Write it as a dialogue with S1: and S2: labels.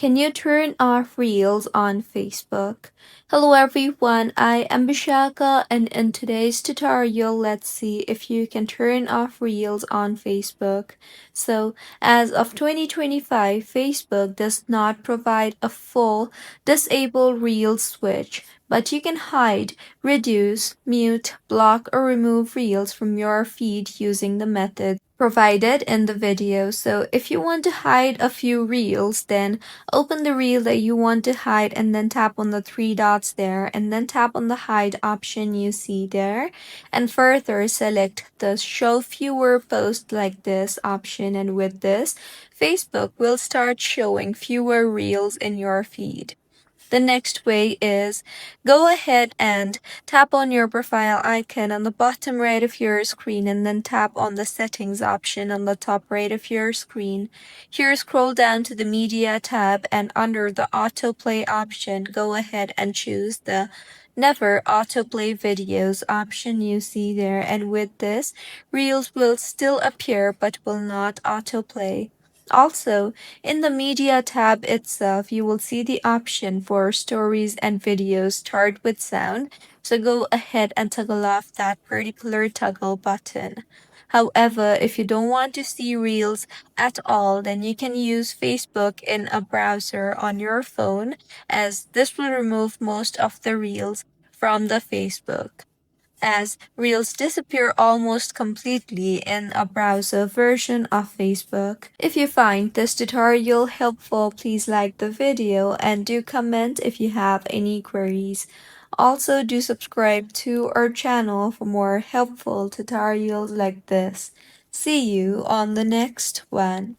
S1: Can you turn off Reels on Facebook? Hello everyone, I am Bishaka, and in today's tutorial, let's see if you can turn off Reels on Facebook. So, as of 2025, Facebook does not provide a full disable Reels switch, but you can hide, reduce, mute, block, or remove Reels from your feed using the method provided in the video. So if you want to hide a few reels, then open the reel that you want to hide and then tap on the three dots there and then tap on the hide option you see there, and further select the show fewer posts like this option, and with this Facebook will start showing fewer reels in your feed. The next way is go ahead and tap on your profile icon on the bottom right of your screen and then tap on the settings option on the top right of your screen. Here scroll down to the media tab and under the autoplay option, go ahead and choose the never autoplay videos option you see there, and with this, reels will still appear but will not autoplay. Also, in the media tab itself, you will see the option for stories and videos start with sound, so go ahead and toggle off that particular toggle button. However, if you don't want to see reels at all, then you can use Facebook in a browser on your phone, as this will remove most of the reels from the Facebook, as Reels disappear almost completely in a browser version of Facebook. If you find this tutorial helpful, please like the video and do comment if you have any queries. Also, do subscribe to our channel for more helpful tutorials like this. See you on the next one.